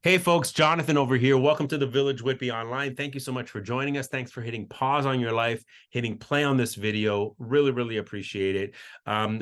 Hey folks, Jonathan over here. Welcome to the Village Whitby Online. Thank you so much for joining us. Thanks for hitting pause on your life, hitting play on this video. Really appreciate it.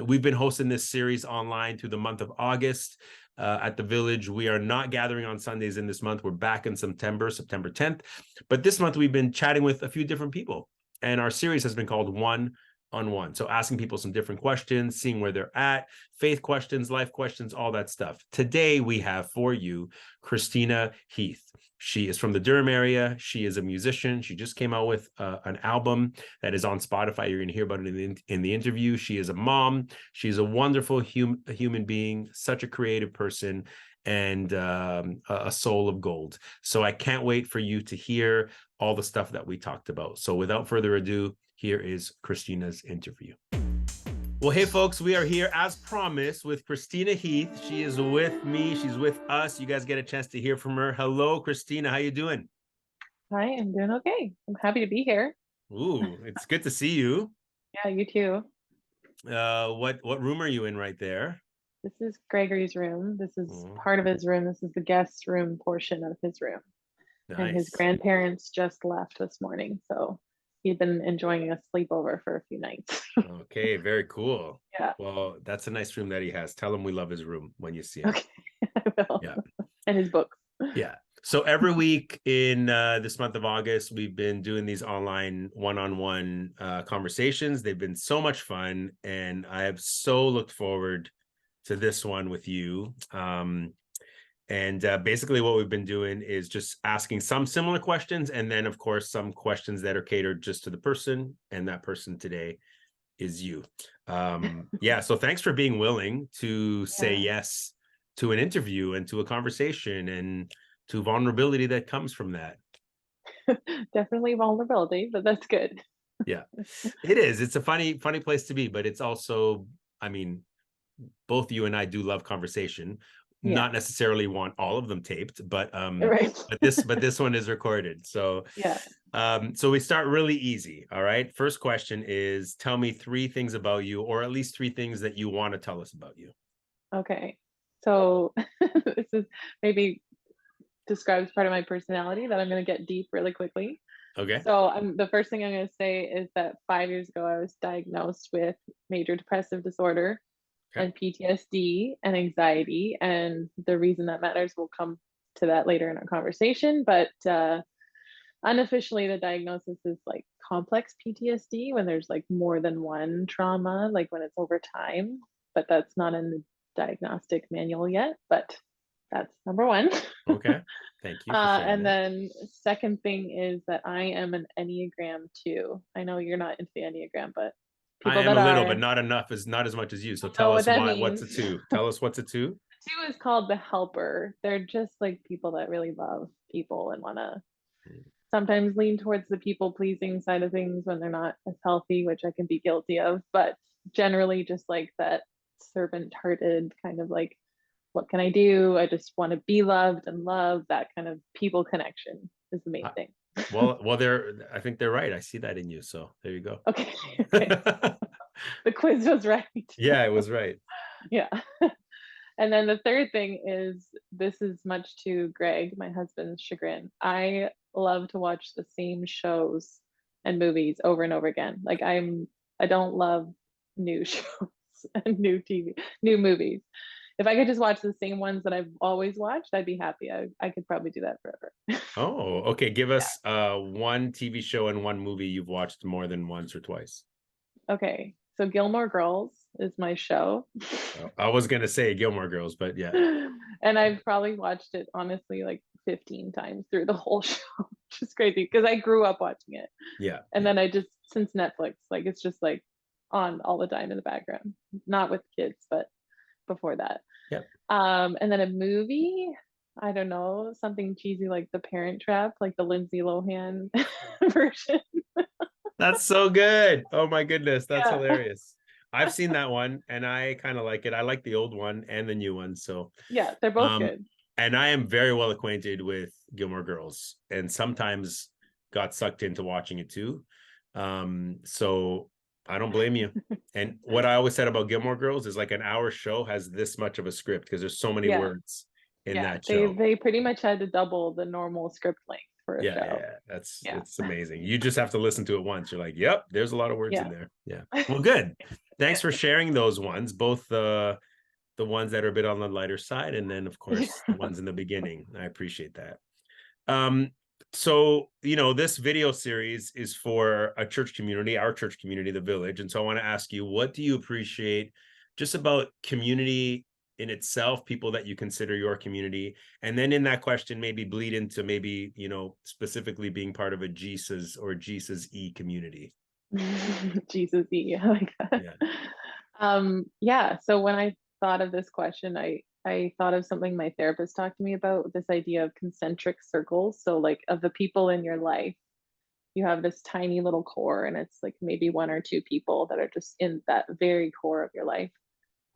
We've been hosting this series online through the month of August at the Village. We are not gathering on Sundays in this month. We're back in September 10th. But this month we've been chatting with a few different people. And our series has been called One-on-One. So asking people some different questions, seeing where they're at, faith questions, life questions, all that stuff. Today we have for you Christina Heath. She is from the Durham area. She is a musician. She just came out with an album that is on Spotify. You're going to hear about it in the interview. She is a mom. She's a wonderful human being, such a creative person, and a soul of gold. So I can't wait for you to hear all the stuff that we talked about. So without further ado, here is Christina's interview. Well, hey folks, we are here as promised with Christina Heath. She is with me. She's with us. You guys get a chance to hear from her. Hello, Christina. How you doing? Hi, I'm doing okay. I'm happy to be here. Ooh, it's good to see you. Yeah, you too. What room are you in right there? This is Gregory's room. This is part of his room. This is the guest room portion of his room. Nice. And his grandparents just left this morning, so he'd been enjoying a sleepover for a few nights. Okay, very cool. Yeah. Well, that's a nice room that he has. Tell him we love his room when you see him. Okay, I will. Yeah. And his books. Yeah. So every week in this month of August, we've been doing these online one-on-one conversations. They've been so much fun, and I have so looked forward to this one with you. Basically what we've been doing is just asking some similar questions, and then of course some questions that are catered just to the person, and that person today is you. Yeah, so thanks for being willing to say yes to an interview and to a conversation and to vulnerability that comes from that. Definitely vulnerability, but that's good. Yeah, it is. It's a funny place to be, but it's also, I mean, both you and I do love conversation. Not necessarily want all of them taped, but right. but this one is recorded. So yeah. So we start really easy. All right. First question is, tell me 3 things about you, or at least 3 things that you want to tell us about you. Okay. So this is maybe describes part of my personality that I'm going to get deep really quickly. Okay. So the first thing I'm going to say is that 5 years ago, I was diagnosed with major depressive disorder and PTSD and anxiety. And the reason that matters, we'll come to that later in our conversation. But unofficially, the diagnosis is like complex PTSD, when there's like more than one trauma, like when it's over time. But that's not in the diagnostic manual yet. But that's number 1. Okay. Thank you. And then second thing is that I am an Enneagram 2. I know you're not into the Enneagram, but I am a little, but not enough, is not as much as you. So tell us what's a 2. Tell us what's a 2. 2 is called the helper. They're just like people that really love people and want to sometimes lean towards the people pleasing side of things when they're not as healthy, which I can be guilty of, but generally just like that servant hearted kind of like, what can I do? I just want to be loved and love. That kind of people connection is the main thing. Well, I think they're right. I see that in you. So there you go. Okay. The quiz was right. Yeah, it was right. Yeah. And then the third thing is, this is much to Greg, my husband's chagrin. I love to watch the same shows and movies over and over again. Like I don't love new shows and new movies. If I could just watch the same ones that I've always watched, I'd be happy. I could probably do that forever. Oh, okay. Give us one TV show and one movie you've watched more than once or twice. Okay. So Gilmore Girls is my show. I was going to say Gilmore Girls, but yeah. And I've probably watched it, honestly, like 15 times through the whole show, which is crazy because I grew up watching it. Yeah. And then I just, since Netflix, like it's just like on all the time in the background, not with kids, but before that. Yeah. And then a movie, I don't know, something cheesy like The Parent Trap, like the Lindsay Lohan version. That's so good. Oh my goodness, that's hilarious. I've seen that one and I kind of like it. I like the old one and the new one. So yeah, they're both good. And I am very well acquainted with Gilmore Girls, and sometimes got sucked into watching it too. So I don't blame you. And what I always said about Gilmore Girls is like an hour show has this much of a script because there's so many words in Yeah, that show. they pretty much had to double the normal script length for a Yeah, show. Yeah. it's amazing. You just have to listen to it once. You're like, yep, there's a lot of words in Yeah. there. Yeah. Well, good. Thanks for sharing those ones, both the ones that are a bit on the lighter side, and then of course the ones in the beginning. I appreciate that. So this video series is for a church community, our church community, the Village. And so I want to ask you, what do you appreciate just about community in itself, people that you consider your community? And then in that question, maybe bleed into maybe, specifically being part of a Jesus or Jesus-y community. Jesus-y, I like that. Yeah. Yeah, so when I thought of this question, I thought of something my therapist talked to me about, this idea of concentric circles. So like of the people in your life, you have this tiny little core, and it's like maybe one or two people that are just in that very core of your life.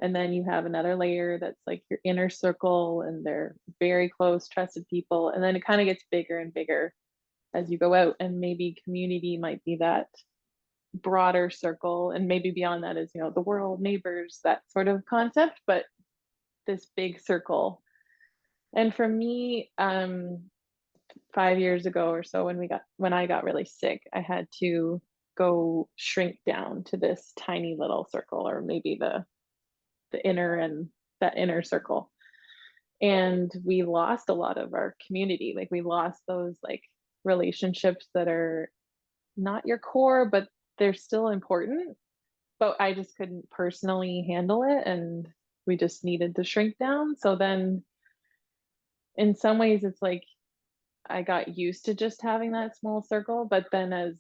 And then you have another layer that's like your inner circle, and they're very close, trusted people. And then it kind of gets bigger and bigger as you go out. And maybe community might be that broader circle. And maybe beyond that is, the world, neighbors, that sort of concept, but this big circle. And for me, 5 years ago or so, when I got really sick, I had to go shrink down to this tiny little circle, or maybe the inner and that inner circle. And we lost a lot of our community. Like we lost those like relationships that are not your core, but they're still important. But I just couldn't personally handle it, and we just needed to shrink down. So then in some ways it's like I got used to just having that small circle, but then as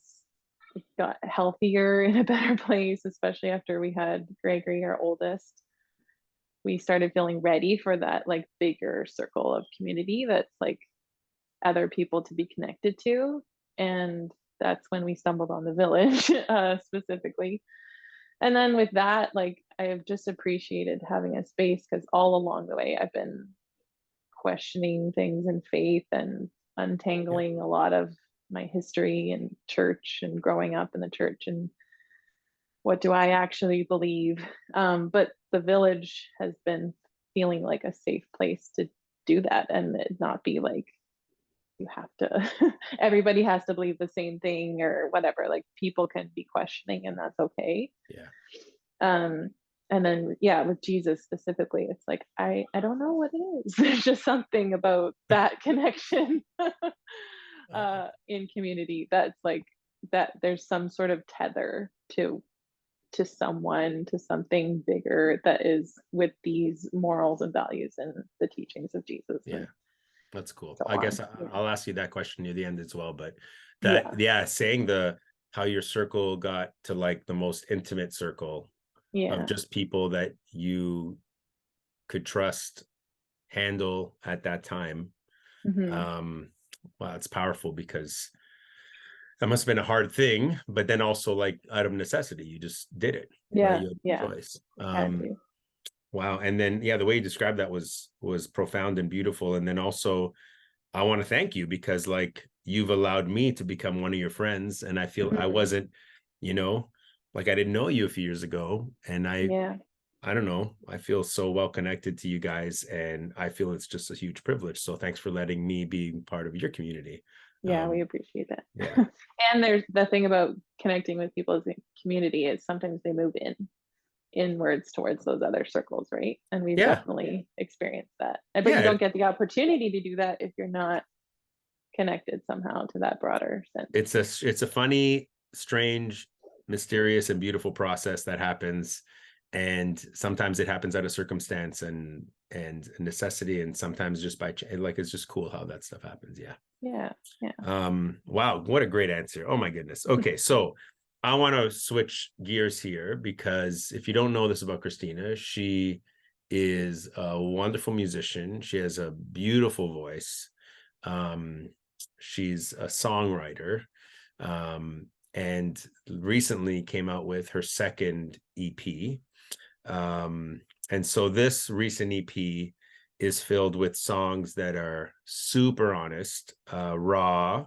it got healthier in a better place, especially after we had Gregory, our oldest, we started feeling ready for that like bigger circle of community that's like other people to be connected to. And that's when we stumbled on the Village specifically. And then with that, like I have just appreciated having a space, because all along the way I've been questioning things in faith and Yeah. untangling a lot of my history and church and growing up in the church, and what do I actually believe. But the Village has been feeling like a safe place to do that, and it not be like you have to everybody has to believe the same thing or whatever. Like people can be questioning, and that's okay. Yeah. um and then yeah, with Jesus specifically, it's like I don't know what it is. There's just something about that connection in community that's like that there's some sort of tether to someone, to something bigger that is with these morals and values and the teachings of Jesus. Yeah. And That's cool. so I on. guess I'll ask you that question near the end as well. But Yeah. saying how your circle got to like the most intimate circle of Yeah. just people that you could trust, handle at that time. Hmm. Wow, it's powerful, because that must have been a hard thing, but then also like out of necessity, you just did it, right? Yeah. You had Yeah. no choice. Had to. Wow. And then the way you described that was profound and beautiful. And then also I want to thank you, because like you've allowed me to become one of your friends, and I feel I Mhm. wasn't, like I didn't know you a few years ago, and Yeah. I don't know, I feel so well connected to you guys, and I feel it's just a huge privilege. So thanks for letting me be part of your community. Yeah, we appreciate that. Yeah. And there's the thing about connecting with people as a community is sometimes they move inwards towards those other circles, right? And we've Yeah. definitely experienced that. But you Yeah. don't get the opportunity to do that if you're not connected somehow to that broader sense. It's a funny, strange, mysterious, and beautiful process that happens. And sometimes it happens out of circumstance and necessity, and sometimes just by like it's just cool how that stuff happens. Yeah. Yeah. Yeah. Wow, what a great answer. Oh my goodness. Okay, so I want to switch gears here, because if you don't know this about Christina, she is a wonderful musician. She has a beautiful voice. She's a songwriter, and recently came out with her second EP. And so this recent EP is filled with songs that are super honest, raw,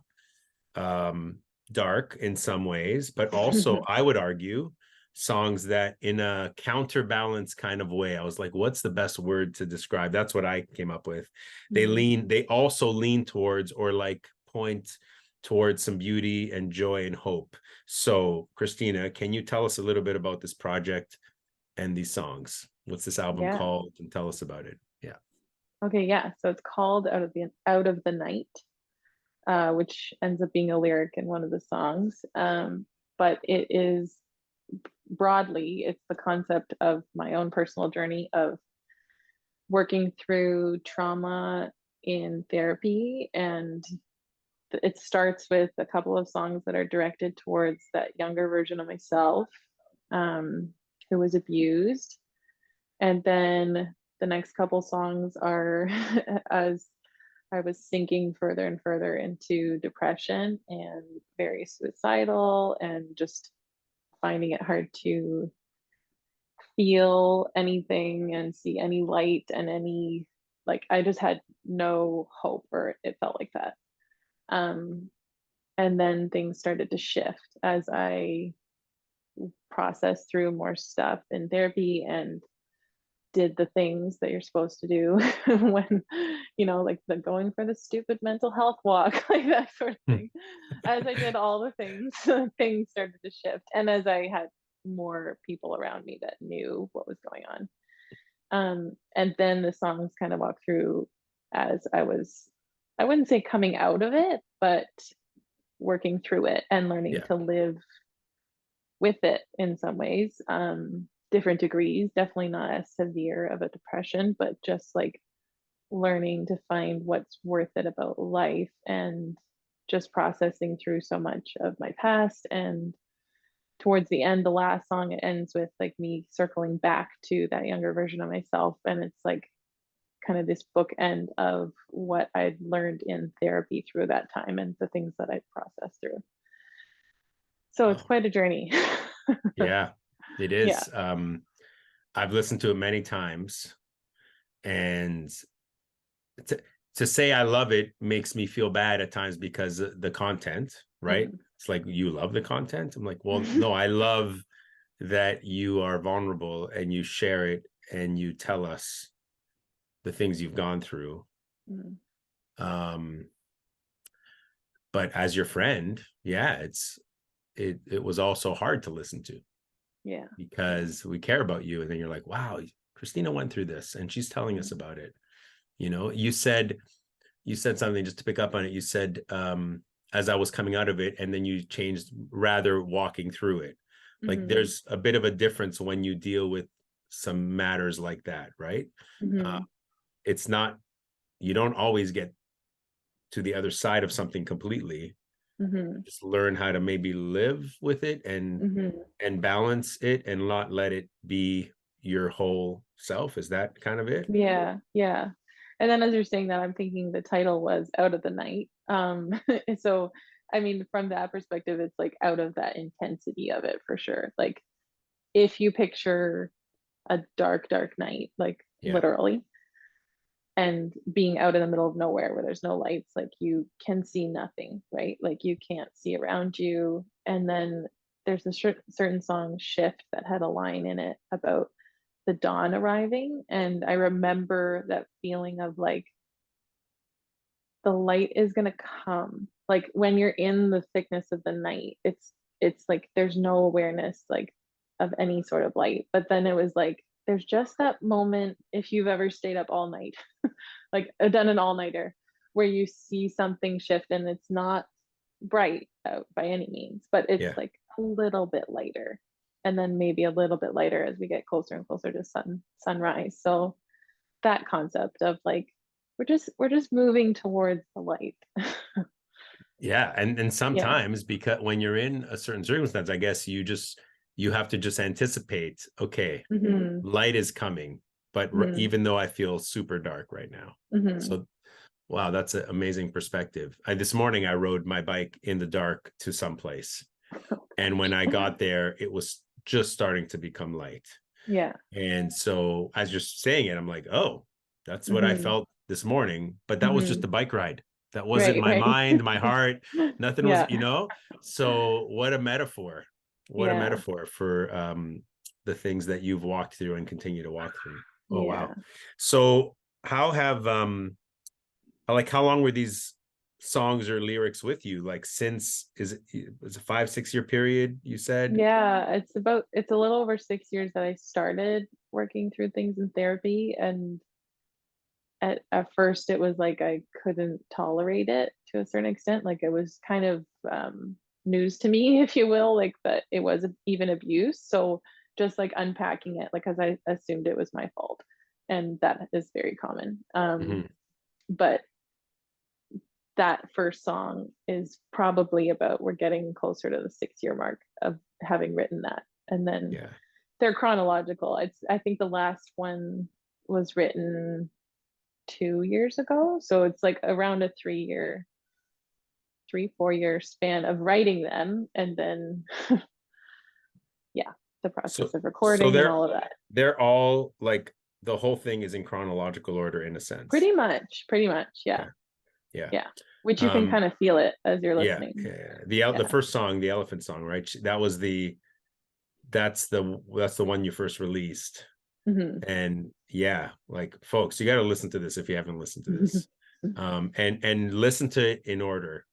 dark in some ways, but also I would argue songs that in a counterbalance kind of way. I was like, what's the best word to describe? That's what I came up with. They also lean towards, or like point towards, some beauty and joy and hope. So Christina, can you tell us a little bit about this project and these songs? What's this album called, and tell us about it? Yeah. Okay, yeah. So it's called Out of the Night, which ends up being a lyric in one of the songs. But it is broadly, it's the concept of my own personal journey of working through trauma in therapy. And it starts with a couple of songs that are directed towards that younger version of myself, who was abused. And then the next couple songs are as I was sinking further and further into depression and very suicidal, and just finding it hard to feel anything and see any light, and any, like, I just had no hope, or it felt like that. And then things started to shift as I processed through more stuff in therapy and did the things that you're supposed to do when, like the going for the stupid mental health walk, like that sort of thing. As I did all the things, things started to shift. And as I had more people around me that knew what was going on. And then the songs kind of walk through as I wouldn't say coming out of it, but working through it and learning to live with it in some ways. Different degrees, definitely not as severe of a depression, but just like learning to find what's worth it about life, and just processing through so much of my past. And towards the end, the last song, it ends with like me circling back to that younger version of myself. And it's like kind of this bookend of what I'd learned in therapy through that time and the things that I'd processed through. So it's quite a journey. Yeah, it is. Yeah. I've listened to it many times, and to say I love it makes me feel bad at times, because the content, right? It's like, you love the content. I'm like, well, no, I love that you are vulnerable and you share it and you tell us the things you've gone through. But as your friend, yeah, it was also hard to listen to. Yeah. Because we care about you. And then you're like, wow, Christina went through this and she's telling us about it. You said something, just to pick up on it. You said, as I was coming out of it, and then you changed, rather walking through it. Like there's a bit of a difference when you deal with some matters like that, right? It's not, you don't always get to the other side of something completely. Just learn how to maybe live with it and balance it, and not let it be your whole self. Is that kind of it? Yeah. And then as you're saying that, I'm thinking the title was Out of the Night. So I mean, from that perspective, it's like out of that intensity of it, for sure. Like if you picture a dark night, like literally, and being out in the middle of nowhere where there's no lights, like you can see nothing, right? Like you can't see around you. And then there's a certain song, Shift, that had a line in it about the dawn arriving. And I remember that feeling of like, the light is going to come. Like when you're in the thickness of the night, it's like there's no awareness like of any sort of light. But then it was like, there's just that moment, if you've ever stayed up all night, like done an all-nighter, where you see something shift, and it's not bright out by any means, but it's like a little bit lighter, and then maybe a little bit lighter as we get closer and closer to sunrise. So that concept of like, we're just moving towards the light. Yeah. And sometimes, because when you're in a certain circumstance, I guess you have to just anticipate, okay, light is coming, but even though I feel super dark right now. So, wow, that's an amazing perspective. This morning I rode my bike in the dark to someplace. And when I got there, it was just starting to become light. Yeah. And so as you're saying it, I'm like, oh, that's what I felt this morning. But that was just a bike ride. That wasn't my mind, my heart. Nothing was, so what a metaphor. What a Yeah. metaphor for the things that you've walked through and continue to walk through. Oh wow. Yeah. So how have like how long were these songs or lyrics with you? Like since is it 5-6 year period you said? Yeah, it's a little over 6 years that I started working through things in therapy, and at first it was like I couldn't tolerate it to a certain extent. Like it was kind of news to me, if you will, like that it was even abuse. So just like unpacking it, like because I assumed it was my fault, and that is very common. Mhm. But that first song is probably about, we're getting closer to the 6 year mark of having written that, and then Yeah. they're chronological. I think the last one was written 2 years ago, so it's like around a 3-4 year span of writing them, and then yeah, the So process of so recording and all of that. they're all like the whole thing is in chronological order in a sense. Pretty much, yeah. Okay. Yeah. Yeah, which you can Um kind of feel it as you're yeah, listening. yeah. The Yeah. first song, the elephant song, right? That was that's the one you first released. Hmm. And yeah, like folks, you got to listen to this if you haven't listened to this. And listen to it in order.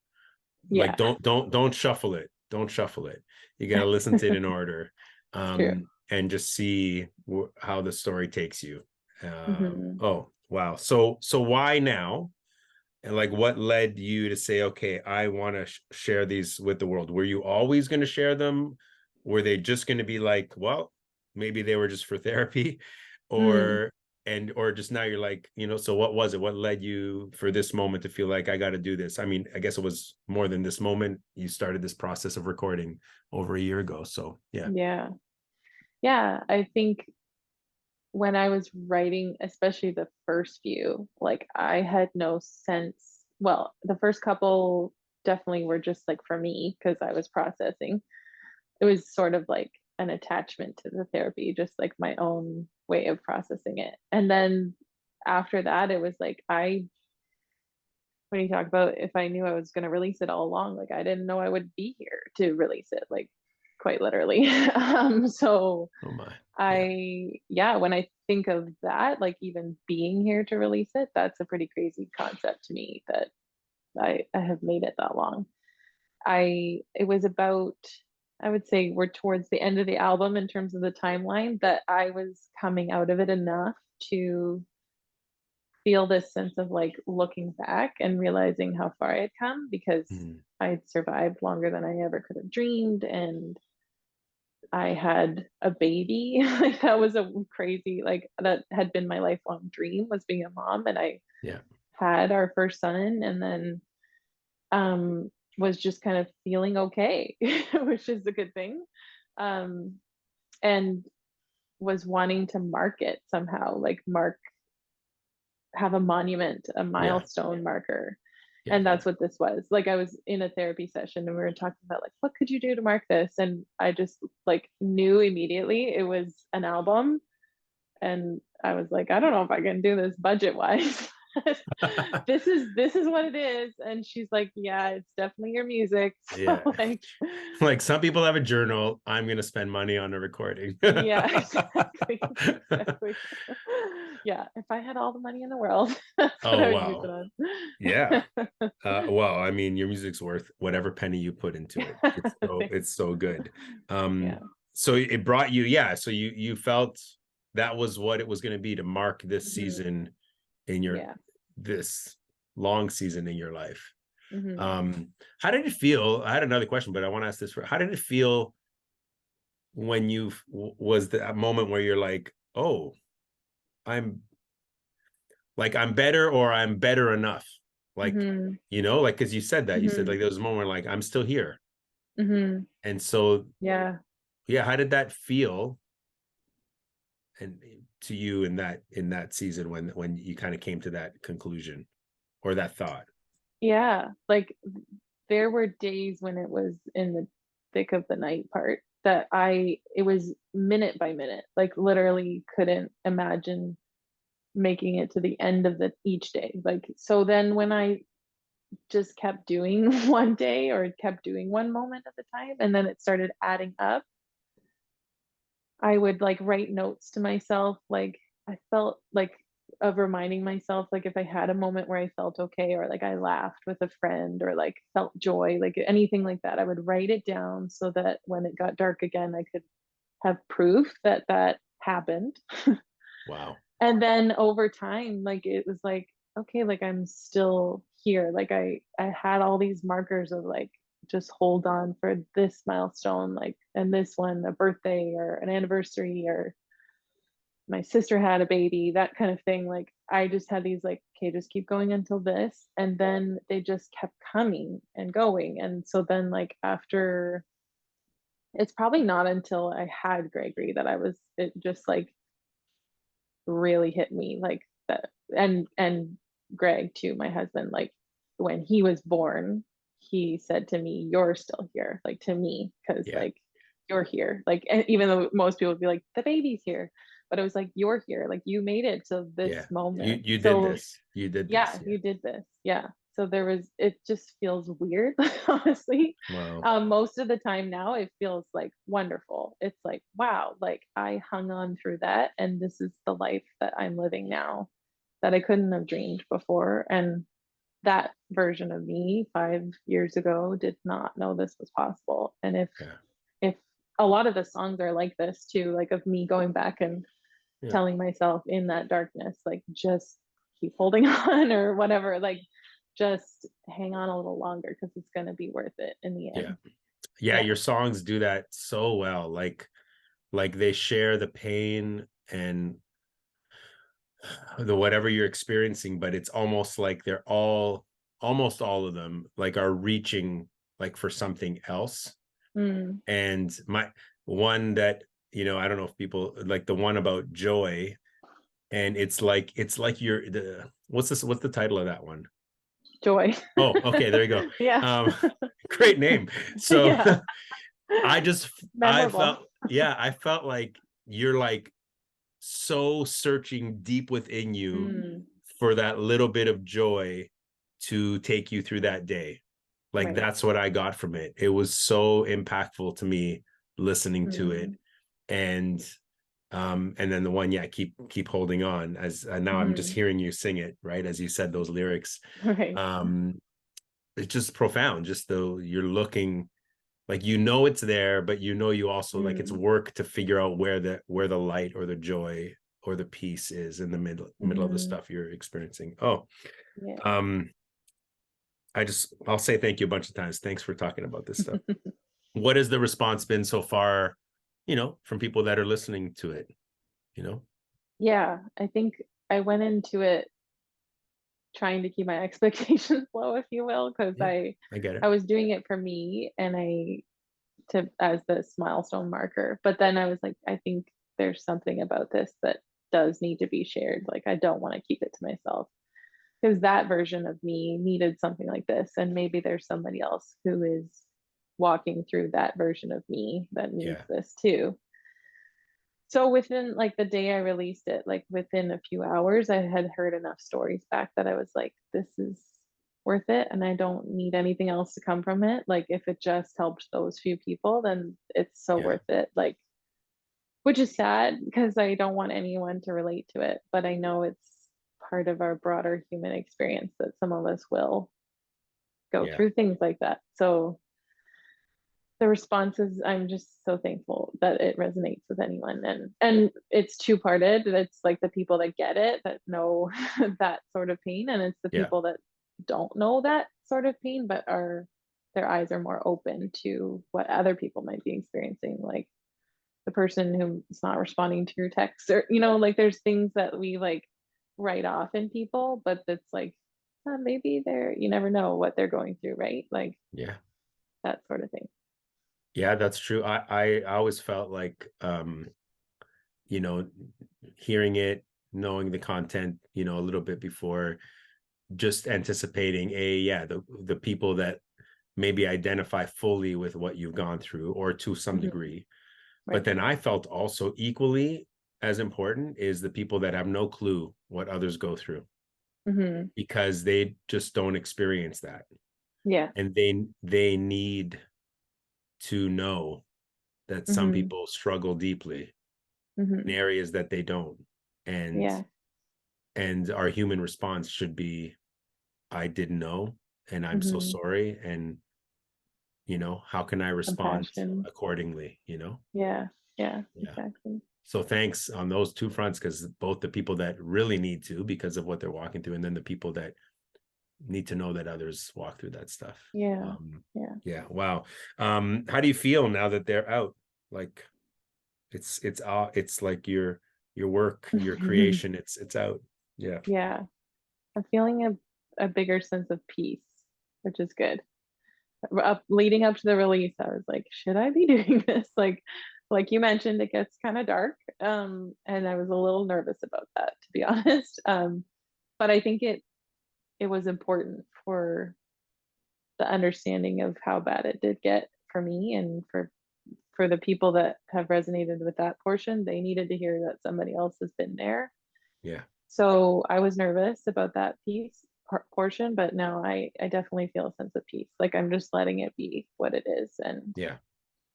Like Yeah, don't shuffle it. Don't shuffle it. You got to listen to it in order. true. And just see how the story takes you. Hmm. Oh, wow. So why now? And like what led you to say, okay, I want to share these with the world? Were you always going to share them? Were they just going to be like, well, maybe they were just for therapy, Mm. or or just now you're like, so what was it? What led you for this moment to feel like I got to do this? I mean, I guess it was more than this moment. You started this process of recording over a year ago. So yeah. Yeah. Yeah, I think when I was writing, especially the first few, like I had no sense. Well, the first couple definitely were just like for me because I was processing. It was sort of like an attachment to the therapy, just like my own way of processing it. And then after that, it was like when you talk about if I knew I was going to release it all along, like I didn't know I would be here to release it, like quite literally. So Oh my. Yeah. yeah, when I think of that, like even being here to release it, that's a pretty crazy concept to me that I have made it that long. It was about, I would say we're towards the end of the album in terms of the timeline, that I was coming out of it enough to feel this sense of like looking back and realizing how far I had come, because Mhm. I'd survived longer than I ever could have dreamed, and I had a baby. Like that was a crazy, like that had been my lifelong dream, was being a mom, and I Yeah. had our first son, and then was just kind of feeling okay, which is a good thing. Um and was wanting to mark it somehow, like have a monument, a Yeah. milestone marker. Yeah. And that's what this was. Like I was in a therapy session and we were talking about like what could you do to mark this, and I just like knew immediately it was an album. And I was like, I don't know if I can do this budget wise. This is what it is. And she's like, yeah, it's definitely your music. So Yeah. like, Like some people have a journal. I'm going to spend money on a recording. yeah, exactly. Exactly. Yeah, if I had all the money in the world, that's what Oh, I would use it wow. on. Yeah. Well, I mean, your music's worth whatever penny you put into it. It's so good. Yeah. So it brought you, yeah. So you felt that was what it was going to be to mark this Mhm. season in your Yeah. this long season in your life. Hmm. Um, how did it feel? I had another question, but I want to ask this for how did it feel when you was that moment where you're like, oh, I'm I'm better or I'm better enough. Like, Hmm. like, cause you said that, you said Hmm. like there was a moment where like, I'm still here. Hmm. And so, Yeah. yeah, how did that feel? And to you in that season when you kind of came to that conclusion or that thought? Yeah. Like there were days when it was in the thick of the night part that it was minute by minute, like literally couldn't imagine making it to the end of the each day. Like, so then when I just kept doing one day or kept doing one moment at a time, and then it started adding up. I would, like, write notes to myself, like, I felt like of reminding myself, like, if I had a moment where I felt okay or, like, I laughed with a friend or, like, felt joy, like, anything like that, I would write it down so that when it got dark again, I could have proof that that happened. Wow. And then over time, like, it was like, okay, like, I'm still here. Like, I had all these markers of, like, just hold on for this milestone, like, and this one, a birthday or an anniversary, or my sister had a baby, that kind of thing. Like, I just had these, like, okay, just keep going until this. And then they just kept coming and going. And so then, like, after, it's probably not until I had Gregory that it just, like, really hit me, like, that. And Greg too, my husband, like, when he was born, he said to me, "You're still here," like, to me, because, Yeah. like, "You're here." Like, and even though most people would be like, "The baby's here," but it was like, "You're here, like, you made it to this Yeah. moment." You did So this. You did this. yeah, Yeah. you did this. Yeah. So it just feels weird, honestly. Wow. Most of the time now, it feels like wonderful. It's like, wow, like, I hung on through that, and this is the life that I'm living now that I couldn't have dreamed before. And that version of me 5 years ago did not know this was possible. And Yeah. if a lot of the songs are like this too, like, of me going back and Yeah. telling myself in that darkness, like, just keep holding on or whatever, like, just hang on a little longer because it's going to be worth it in the Yeah. end. Yeah. Yeah. Your songs do that so well. Like they share the pain and the whatever you're experiencing, but it's almost like they're almost all of them like are reaching like for something else. Mm. And my one that, I don't know if people like the one about joy, and it's like you're the what's the title of that one? Joy. Oh, okay, there you go. Yeah. um Great name. So Yeah. I Memorable. felt, yeah, I felt like you're like so searching deep within you Mm. for that little bit of joy to take you through that day. Like Right. that's what I got from it. It was so impactful to me listening to it. Mm. And then the one, yeah, keep holding on, as now I'm just Mm. hearing you sing it, right, as you said those lyrics. Right. um it's just profound, just though you're looking like it's there, but you also like it's Mm. work to figure out where the light or the joy or the peace is in the middle of the Mm. stuff you're experiencing. Oh, Yeah. um I'll say thank you a bunch of times. Thanks for talking about this stuff. What has the response been so far, from people that are listening to it, you know Yeah. I think I went into it trying to keep my expectations low, if you will, because yeah, I get I it. was doing it for me, and I to as this milestone marker. But then I was like, I think there's something about this that does need to be shared. Like, I don't want to keep it to myself, because that version of me needed something like this. And maybe there's somebody else who is walking through that version of me that needs Yeah. this too. So within, like, the day I released it, like, within a few hours, I had heard enough stories back that I was like, this is worth it, and I don't need anything else to come from it. Like, if it just helped those few people, then it's so Yeah. worth it. Like, which is sad because I don't want anyone to relate to it, but I know it's part of our broader human experience that some of us will go Yeah. through things like that. So the responses, I'm just so thankful that it resonates with anyone. And it's two-parted. It's like the people that get it, that know that sort of pain, and it's the Yeah. people that don't know that sort of pain, but are their eyes are more open to what other people might be experiencing, like the person who's not responding to your text, or like, there's things that we, like, write off in people, but it's like, maybe you never know what they're going through, right? Like, Yeah. that sort of thing. Yeah, that's true. I always felt like, you know hearing it, knowing the content, a little bit before, just anticipating yeah, the people that maybe identify fully with what you've gone through, or to some Hmm. degree. But Right. then I felt also equally as important is the people that have no clue what others go through. Mhm. because they just don't experience that. Yeah. And they need to know that some Mhm. people struggle deeply in Mhm. areas that they don't. And Yeah. our human response should be, I didn't know, and I'm so Mhm. sorry. And how can I respond Compassion. accordingly? Yeah. Yeah, Yeah. exactly. So thanks on those two fronts, because both the people that really need to because of what they're walking through, and then the people that need to know that others walk through that stuff. Yeah. Yeah. Yeah. Wow. How do you feel now that they're out? Like it's like your work, your creation, it's out. Yeah. Yeah. I'm feeling a bigger sense of peace, which is good. Leading up to the release, I was like, should I be doing this? Like you mentioned, it gets kind of dark. And I was a little nervous about that, to be honest. But I think it was important for the understanding of how bad it did get for me, and for the people that have resonated with that portion. They needed to hear that somebody else has been there. Yeah. So I was nervous about that portion, but now I definitely feel a sense of peace. Like I'm just letting it be what it is, and Yeah.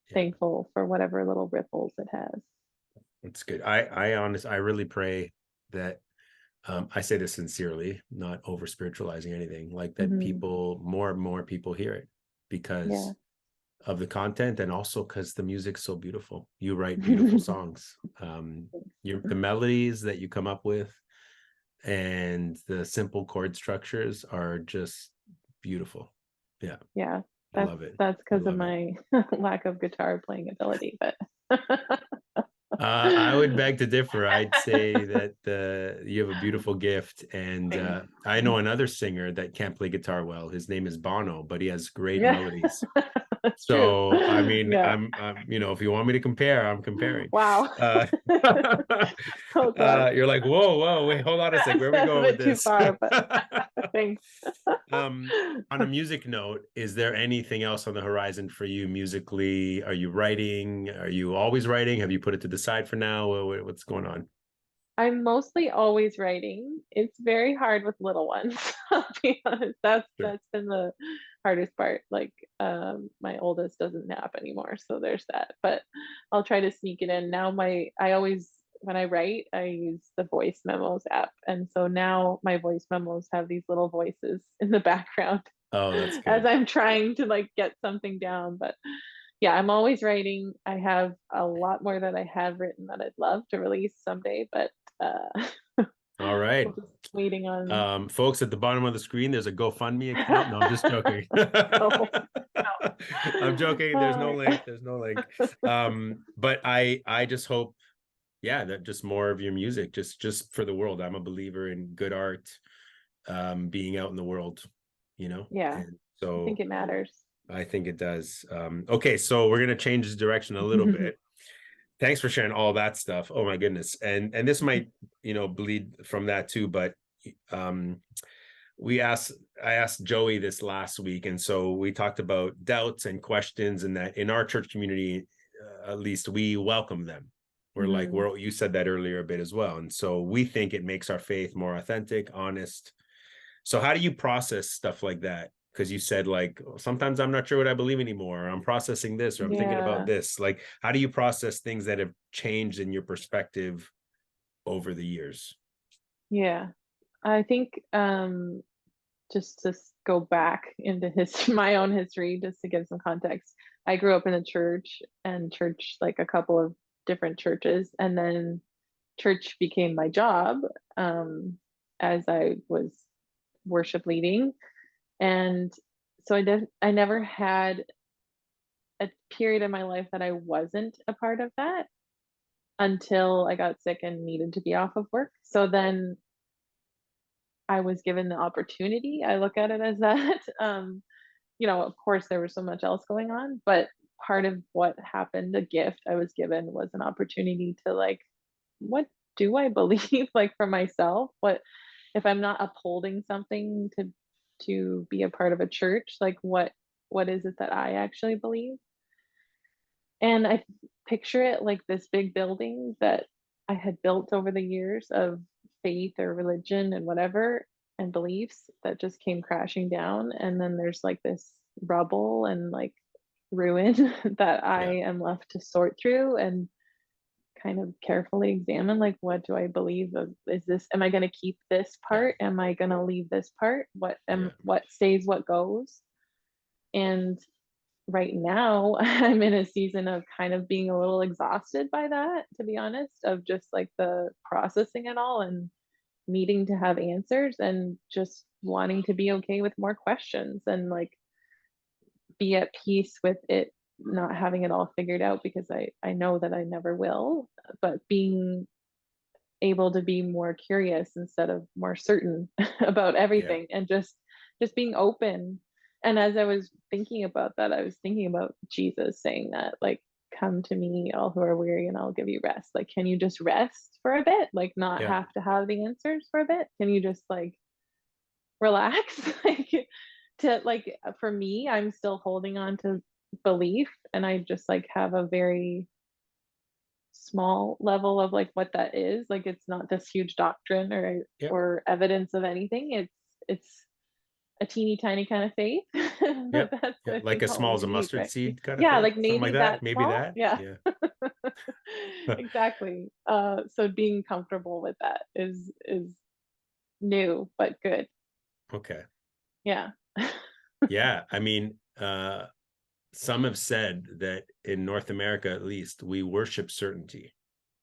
Yeah. thankful for whatever little ripples it has. It's good. I really pray that I say this sincerely, not over spiritualizing anything, like that Hmm. people, more and more people hear it Yeah. because of the content, and also because the music's so beautiful. You write beautiful songs. The melodies that you come up with and the simple chord structures are just beautiful. Yeah. Yeah. I That's love it. that's I because of love it. my lack of guitar playing ability, but I would beg to differ. I'd say that you have a beautiful gift, and thanks. I know another singer that can't play guitar well. His name is Bono, but he has great Yeah, melodies. that's true. So, I mean, Yeah. I'm if you want me to compare, I'm comparing. Wow. Uh, Oh God. you're like, whoa, whoa, wait, hold on a sec. Where are we That's a going with bit too this? far, but thanks. On a music note, is there anything else on the horizon for you musically? Are you writing? Are you always writing? Have you put it to the side for now? What's going on? I'm mostly always writing. It's very hard with little ones. I'll be honest. That's Sure. that's been the hardest part. Like, my oldest doesn't nap anymore, so there's that. But I'll try to sneak it in. Now I always, when I write, I use the voice memos app. And so now my voice memos have these little voices in the background Oh, that's as good. I'm trying to like get something down. But yeah, I'm always writing. I have a lot more that I have written that I'd love to release someday, but uh, All we're right. just waiting on. Folks, at the bottom of the screen, there's a GoFundMe account. No, I'm just joking. No, I'm joking. There's no no. link. There's no link. But I just hope, yeah, that just more of your music, just for the world. I'm a believer in good art, being out in the world, Yeah, and I think so it matters. I think it does. Okay, so we're gonna change the direction a little bit. Thanks for sharing all that stuff. Oh my goodness. And this might, bleed from that too, but um I asked Joey this last week, and so we talked about doubts and questions, and that in our church community, at least, we welcome them. We're like, Mhm. you said that earlier a bit as well, and so we think it makes our faith more authentic, honest. So how do you process stuff like that? Because you said, like, sometimes I'm not sure what I believe anymore, or I'm processing this, or I'm thinking about Yeah, this. Like, how do you process things that have changed in your perspective over the years? yeah. I think just to go back into his my own history, just to give some context. I grew up in a church, and church, like a couple of different churches, and then church became my job, as I was worship leading. And so I never had a period in my life that I wasn't a part of that until I got sick and needed to be off of work. So then I was given the opportunity. I look at it as that. Of course there was so much else going on, but part of what happened, a gift I was given, was an opportunity to like, what do I believe like for myself? What if I'm not upholding something to be a part of a church, like what is it that I actually believe? And I picture it like this big building that I had built over the years of faith or religion and whatever. and beliefs that just came crashing down, and then there's like this rubble and like ruin that Yeah. I am left to sort through and kind of carefully examine, like, what do I believe of, is this, am I going to keep this Yeah. part, am I going to leave this part, Yeah. what stays, what goes. And right now I'm in a season of kind of being a little exhausted by that, to be honest, of just like the processing it all and needing to have answers and just wanting to be okay with more questions and like be at peace with it not having it all figured out, because I know that I never will, but being able to be more curious instead of more certain about Yeah. everything, and just being open. And as I was thinking about that, I was thinking about Jesus saying that, like, come to me all who are weary and I'll give you rest. Like, can you just rest for a bit, like not Yeah. have to have the answers for a bit? Can you just like relax? Like, to like, for me, I'm still holding on to belief, and I just like have a very small level of like what that is. Like, it's not this huge doctrine Yeah. or evidence of anything. It's a teeny tiny kind of faith. Yeah. But that's, Yeah. I Like think, as all small we as a need, mustard right? seed kind of Yeah, thing. like Something like maybe that. that Maybe small. that. Yeah. Yeah. Exactly. So being comfortable with that is new but good. Okay. Yeah. Yeah. I mean, some have said that in North America, at least, we worship certainty.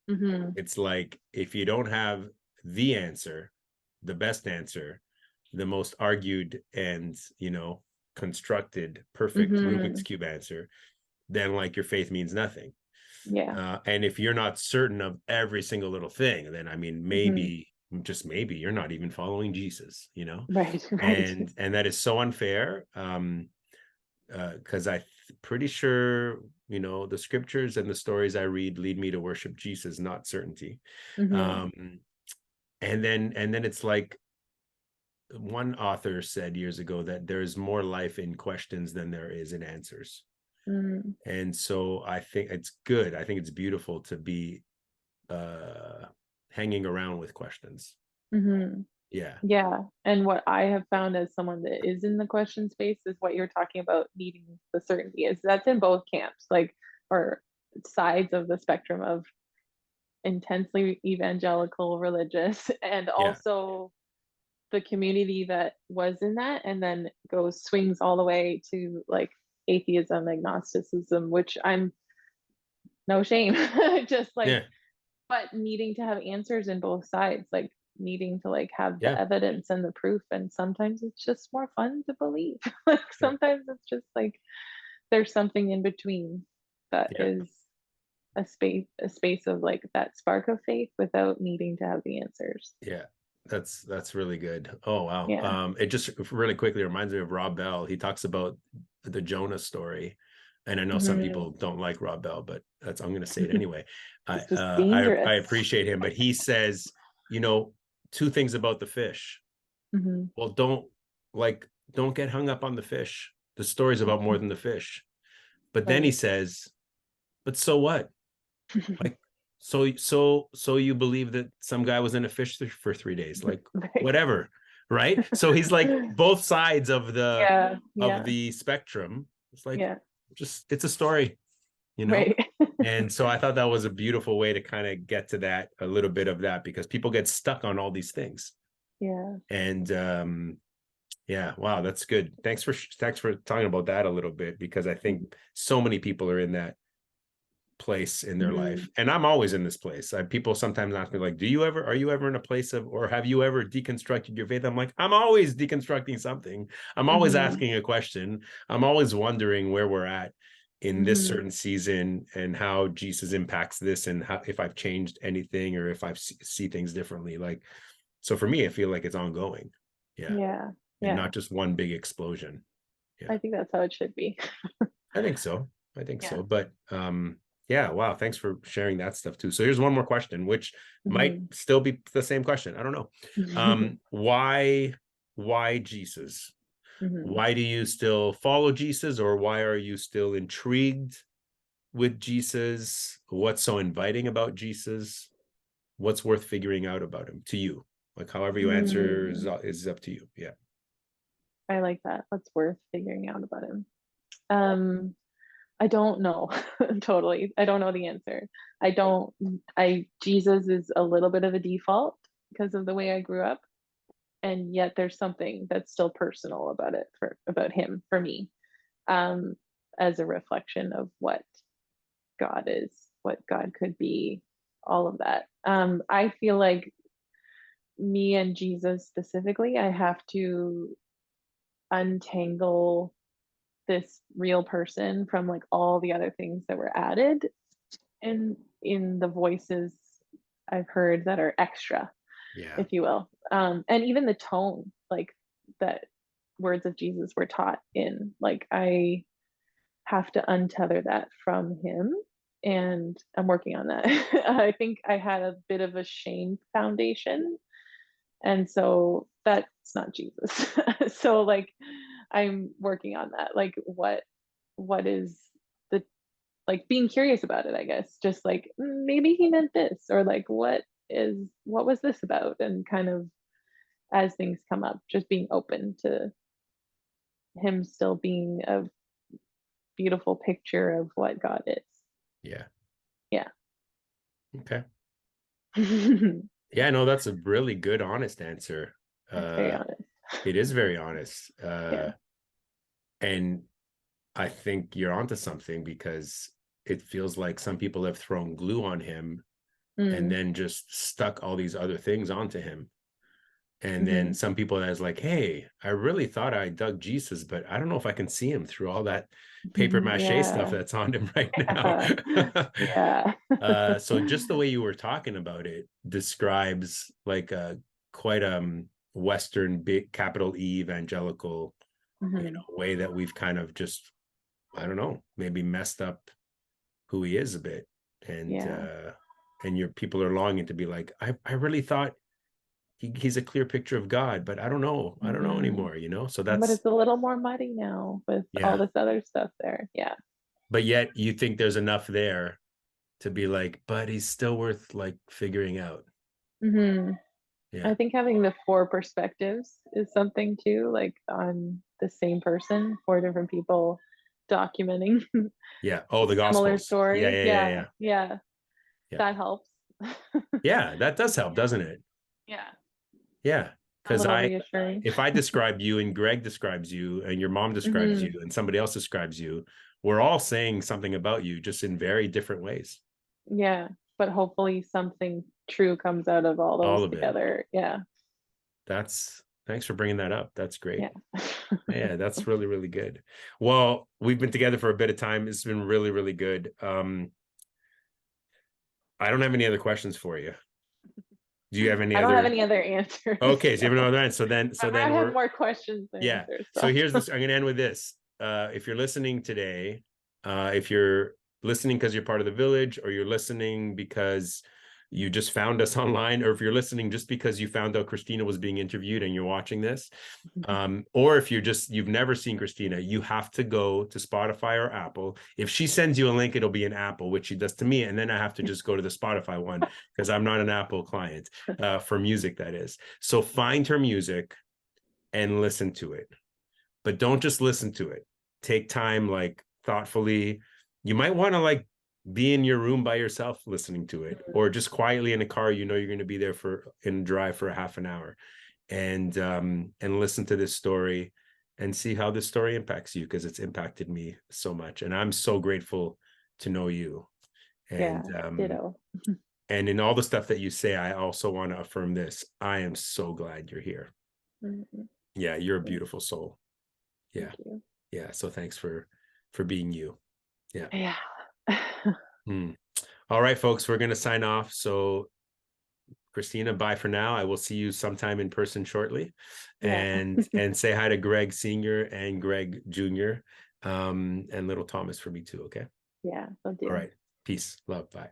Hmm. It's like if you don't have the answer, the best answer, the most argued and, constructed, perfect Rubik's Hmm. Cube answer, then like your faith means nothing. Yeah. And if you're not certain of every single little thing, then I mean, Hmm. maybe, just maybe, you're not even following Jesus, Right. Right. and that is so unfair. Because I'm pretty sure, the scriptures and the stories I read lead me to worship Jesus, not certainty. Hmm. Um, and then it's like one author said years ago that there's more life in questions than there is in answers. Mm. And so I think it's good. I think it's beautiful to be hanging around with questions. Hmm. Yeah. Yeah, and what I have found as someone that is in the question space is what you're talking about, needing the certainty, is that's in both camps, like, or sides of the spectrum of intensely evangelical religious and Yeah. also the community that was in that and then swings all the way to like atheism, agnosticism, which I'm no shame. Just like, Yeah. but needing to have answers in both sides, like needing to like have the Yeah. evidence and the proof, and sometimes it's just more fun to believe. Like Yeah. sometimes it's just like there's something in between that Yeah. is a space of like that spark of faith without needing to have the answers. Yeah, that's really good. Oh wow. Yeah. It just really quickly reminds me of Rob Bell. He talks about the Jonah story, and I know some Hmm. people don't like Rob Bell, but I'm going to say it anyway. I It's just uh, I dangerous. I appreciate him, but he says, two things about the fish. Hmm. Well, don't get hung up on the fish. The story's about more than the fish. But then he Right. says, but so what? Like, so you believe that some guy was in a fish for 3 days, like Right. whatever, right? So he's like both sides of the Yeah. of Yeah. the spectrum. It's like, Yeah. just it's a story, Right. and so I thought that was a beautiful way to kind of get to that, a little bit of that, because people get stuck on all these things. Yeah. And yeah, wow, that's good. Thanks for talking about that a little bit, because I think so many people are in that place in their Hmm. life, and I'm always in this place. People sometimes ask me, like, are you ever in a place of, or have you ever deconstructed your faith? I'm like, I'm always deconstructing something. I'm always Hmm. asking a question. I'm always wondering where we're at in this Hmm. certain season, and how Jesus impacts this, and how, if I've changed anything, or if I see things differently. Like, so for me, I feel like it's ongoing. Yeah. Yeah. And Yeah. not just one big explosion. Yeah. I think that's how it should be. I think so. I think Yeah. so. But yeah, wow, thanks for sharing that stuff too. So here's one more question, which might Hmm. still be the same question. I don't know. Why Jesus? Hmm. Why do you still follow Jesus, or why are you still intrigued with Jesus? What's so inviting about Jesus? What's worth figuring out about him to you? Like however you answer is up to you. Yeah. I like that. That's worth figuring out about him. I don't know. Totally. I don't know the answer. Jesus is a little bit of a default because of the way I grew up. And yet there's something that's still personal about about him for me, as a reflection of what God is, what God could be, all of that. I feel like me and Jesus specifically, I have to untangle this real person from like all the other things that were added in the voices I've heard that are extra, Yeah. if you will. And even the tone, like that words of Jesus were taught in, like I have to untether that from him. And I'm working on that. I think I had a bit of a shame foundation. And so that's not Jesus. So like I'm working on that. Like what is the, like being curious about it, I guess. Just like maybe he meant this, or like what was this about? And kind of as things come up, just being open to him still being a beautiful picture of what God is. Yeah. Yeah. Okay. That's Yeah, no, that's a really good, honest answer. very honest. It is very honest. Yeah. And I think you're onto something, because it feels like some people have thrown glue on him and then just stuck all these other things onto him. And then some people that's like, hey, I really thought I dug Jesus, but I don't know if I can see him through all that paper mache stuff Yeah. that's on him right now. Yeah. So just the way you were talking about it describes like a quite Western, big capital E evangelical, way that we've kind of just, I don't know, maybe messed up who he is a bit. And and your people are longing to be like, I really thought he's a clear picture of God, but I don't know anymore, so But that's, it's a little more muddy now with all yeah. this other stuff there. Yeah. But yet you think there's enough there to be like, but he's still worth like figuring out. Yeah. I think having the four perspectives is something too, like on the same person, four different people documenting Yeah. Oh, the similar Gospels. Yeah, story. yeah, yeah, Yeah. yeah. Yeah. Yeah. That helps. Yeah, that does help, doesn't it? Yeah. Yeah. A Because little reassuring. if I describe you and Greg describes you and your mom describes you and somebody else describes you, we're all saying something about you, just in very different ways. Yeah. But hopefully something true comes out of all All those of it. together. Yeah. Thanks for bringing that up. That's great. Yeah. Yeah, that's really, really good. Well, we've been together for a bit of time. It's been really, really good. I don't have any other questions for you. Do you have any I don't other? have any other answers. Okay, so you have no other answer. So I then have more questions than yeah. answers. So here's this. I'm going to end with this. If you're listening today, if you're listening because you're part of the Village, or you're listening because you just found us online, or if you're listening just because you found out Christina was being interviewed and you're watching this, or if you've never seen Christina, you have to go to Spotify or Apple. If she sends you a link, it'll be an Apple, which she does to me, and then I have to just go to the Spotify one because I'm not an Apple client, for music, that is. So find her music and listen to it, but don't just listen to it. Take time, like thoughtfully. You might want to like be in your room by yourself listening to it, or just quietly in a car, you're going to be there in drive for a half an hour, and listen to this story and see how this story impacts you, because it's impacted me so much, and I'm so grateful to know you. And ditto. And in all the stuff that you say, I also want to affirm this: I am so glad you're here. Yeah, you're a beautiful soul. Yeah. Yeah. So thanks for being you. Yeah. Yeah. All right, folks, we're going to sign off. So Christina, bye for now. I will see you sometime in person shortly. Yeah. And say hi to Greg Sr. and Greg Jr. And little Thomas for me too. Okay. Yeah. I'll do. All right. Peace. Love. Bye.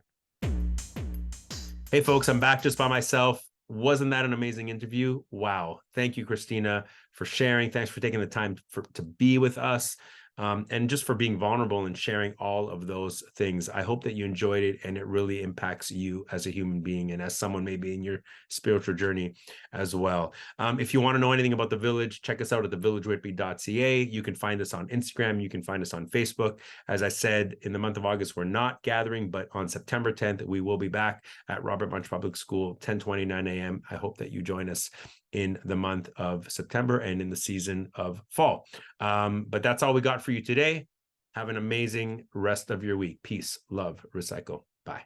Hey, folks, I'm back just by myself. Wasn't that an amazing interview? Wow. Thank you, Christina, for sharing. Thanks for taking the time to be with us. and just for being vulnerable and sharing all of those things. I hope that you enjoyed it and it really impacts you as a human being and as someone maybe in your spiritual journey as well. If you want to know anything about the Village, check us out at thevillagewhitby.ca. You can find us on Instagram. You can find us on Facebook. As I said, in the month of August, we're not gathering, but on September 10th, we will be back at Robert Munch Public School, 10:29 a.m. I hope that you join us in the month of September and in the season of fall. But that's all we got for you today. Have an amazing rest of your week. Peace, love, recycle. Bye.